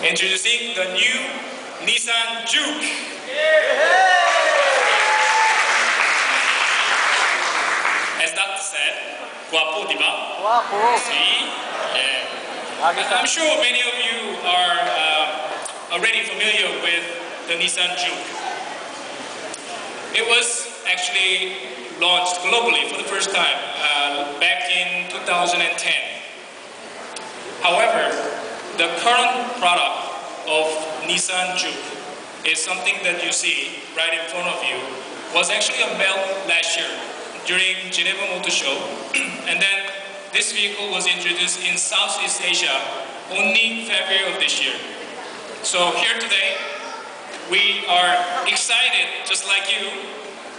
Introducing the new Nissan JUKE. As Dr. said, guapo, di ba? Guapo. See? Yeah. I'm sure many of you are already familiar with the Nissan JUKE. It was actually launched globally for the first time back in 2010. However, the current product of Nissan JUKE is something that you see right in front of you. Was actually unveiled last year during Geneva Motor Show, and then this vehicle was introduced in Southeast Asia only February of this year. So here today, we are excited, just like you,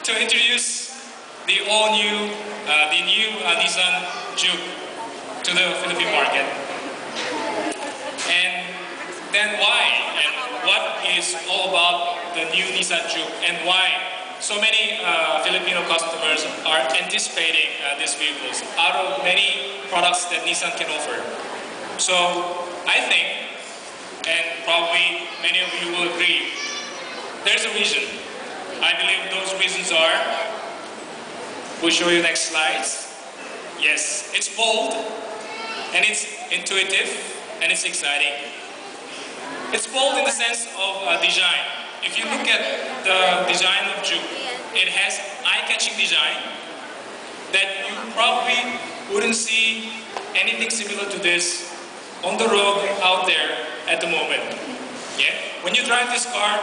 to introduce the all-new, new Nissan JUKE to the Philippine market. And then why, and what is all about the new Nissan JUKE, and why so many Filipino customers are anticipating these vehicles out of many products that Nissan can offer. So I think, and probably many of you will agree, there's a reason. I believe those reasons are, we'll show you next slides. Yes, it's bold, and it's intuitive, and it's exciting. It's bold in the sense of design. If you look at the design of JUKE, it has eye-catching design that you probably wouldn't see anything similar to this on the road out there at the moment. Yeah? When you drive this car,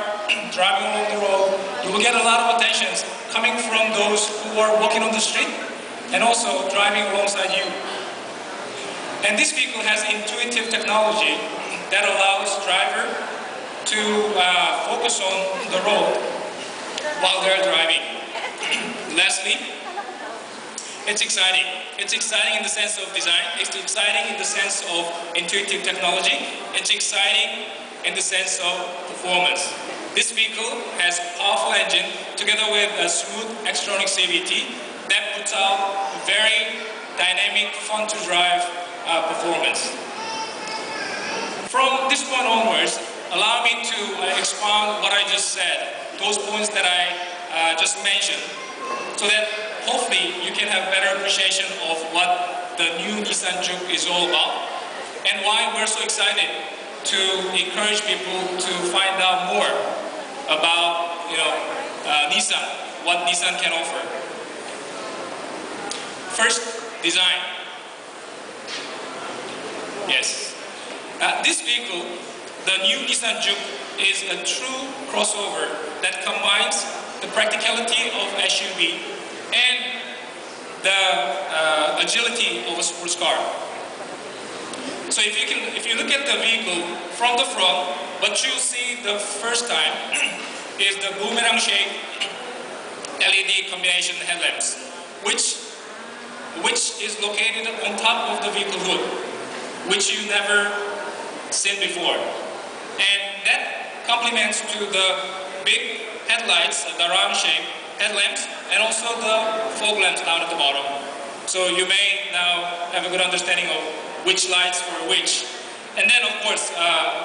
driving along the road, you will get a lot of attention coming from those who are walking on the street and also driving alongside you. And this vehicle has intuitive technology that allows driver to focus on the road while they're driving. Lastly, it's exciting. It's exciting in the sense of design. It's exciting in the sense of intuitive technology. It's exciting in the sense of performance. This vehicle has a powerful engine together with a smooth Xtronic Cvt that puts out very dynamic, fun to drive performance. From this point onwards, allow me to expound what I just said, those points that I just mentioned, so that hopefully you can have better appreciation of what the new Nissan JUKE is all about, and why we're so excited to encourage people to find out more about, Nissan, what Nissan can offer. First, design. Yes. This vehicle, the new Nissan JUKE, is a true crossover that combines the practicality of SUV and the agility of a sports car. So if you look at the vehicle from the front, what you see the first time is the boomerang-shaped LED combination headlamps, which is located on top of the vehicle hood, which you never seen before. And that complements to the big headlights, the round-shaped headlamps, and also the fog lamps down at the bottom. So you may now have a good understanding of which lights for which. And then, of course,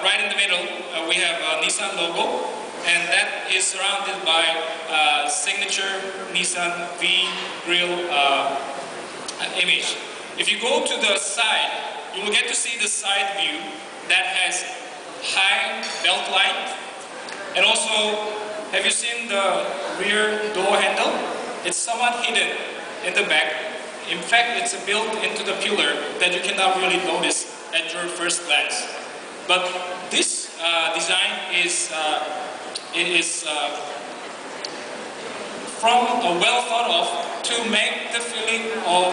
right in the middle, we have a Nissan logo, and that is surrounded by signature Nissan V grille image. If you go to the side, you will get to see the side view that has high belt light, and also, have you seen the rear door handle? It's somewhat hidden in the back. In fact, it's built into the pillar that you cannot really notice at your first glance. But this design is from a well thought of to make the feeling of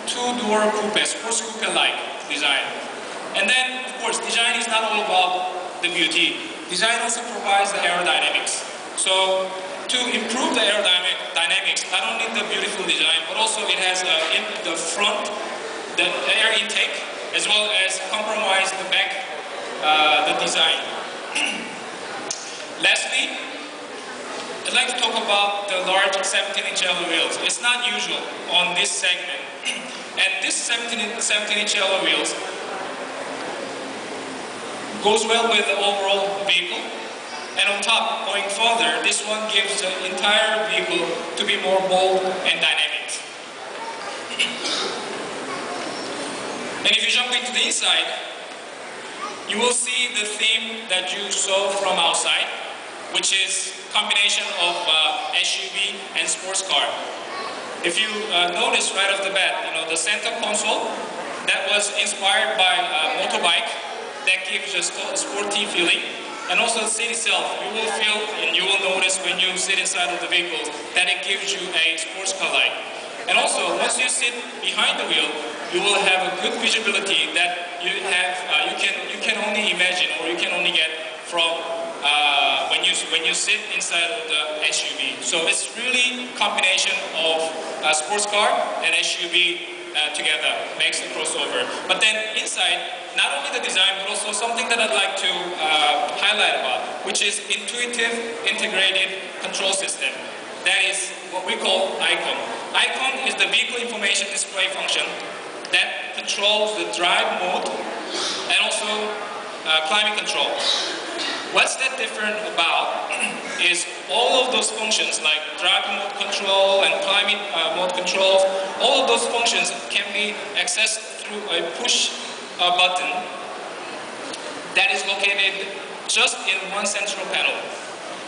two-door coupe, sports coupe-like design. And then, of course, design is not all about the beauty. Design also provides the aerodynamics. So, to improve the aerodynamics, not only the beautiful design, but also it has in the front, the air intake, as well as compromise the back, the design. Lastly, I'd like to talk about the large 17-inch alloy wheels. It's not usual on this segment. And this 17-inch alloy wheels goes well with the overall vehicle. And on top, going further, this one gives the entire vehicle to be more bold and dynamic. And if you jump into the inside, you will see the theme that you saw from outside, which is combination of SUV and sports car. If you notice right off the bat, the center console that was inspired by a motorbike that gives a sporty feeling. And also the seat itself, you will feel and you will notice when you sit inside of the vehicle that it gives you a sports car like. And also, once you sit behind the wheel, you will have a good visibility that you can only imagine or you can only get from when you sit inside of the SUV. So it's really combination of sports car and SUV together makes a crossover. But then inside, not only the design, but also something that I'd like to highlight about, which is intuitive integrated control system. That is what we call ICON. ICON is the vehicle information display function that controls the drive mode and also climate control. What's that different about is all of those functions like drive mode control and climate mode controls, all of those functions can be accessed through a push button that is located just in one central panel,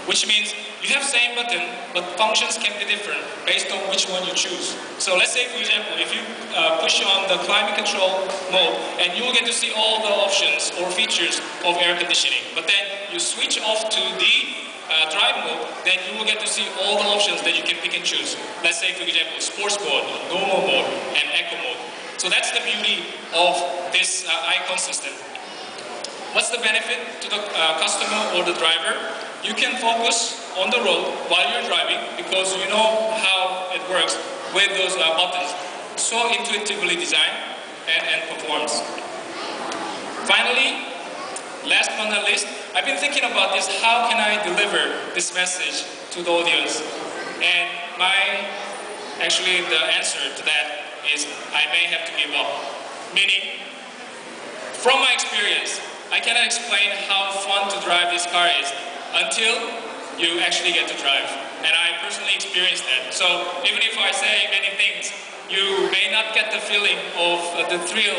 which means you have same button, but functions can be different based on which one you choose. So let's say, for example, if you push on the climate control mode, and you will get to see all the options or features of air conditioning. But then you switch off to the drive mode, then you will get to see all the options that you can pick and choose. Let's say, for example, sports mode, normal mode, and eco mode. So that's the beauty of this ICON system. What's the benefit to the customer or the driver? You can focus on the road while you're driving because you know how it works with those buttons. So intuitively designed and performs. Finally, last but not least, I've been thinking about this, how can I deliver this message to the audience? And actually the answer to that is I may have to give up. Meaning, from my experience, I cannot explain how fun to drive this car is until you actually get to drive. And I personally experienced that. So even if I say many things, you may not get the feeling of the thrill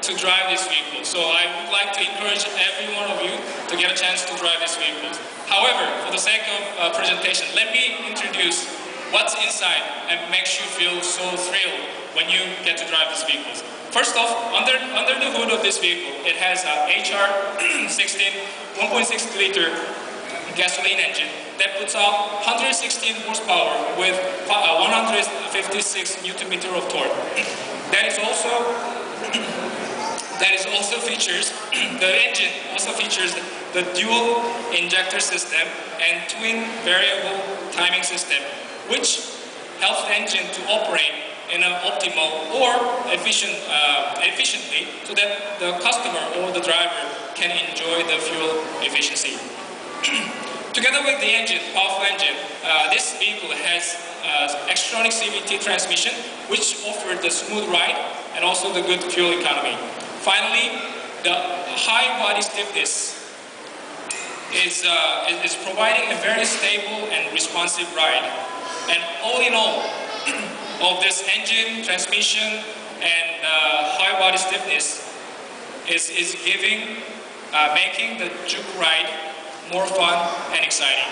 to drive this vehicle. So I would like to encourage every one of you to get a chance to drive this vehicle. However, for the sake of presentation, let me introduce what's inside and makes you feel so thrilled when you get to drive these vehicles. First off, under the hood of this vehicle, it has a HR16 1.6 liter gasoline engine that puts out 116 horsepower with 156 Newton meter of torque. That is also features the engine also features the dual injector system and twin variable timing system, which helps the engine to operate in an optimal or efficiently so that the customer or the driver can enjoy the fuel efficiency. Together with the engine, powerful engine, this vehicle has Xtronic Cvt Transmission, which offers the smooth ride and also the good fuel economy. Finally, the high body stiffness is providing a very stable and responsive ride. And all in all, of this engine, transmission, and high body stiffness is making the JUKE ride more fun and exciting.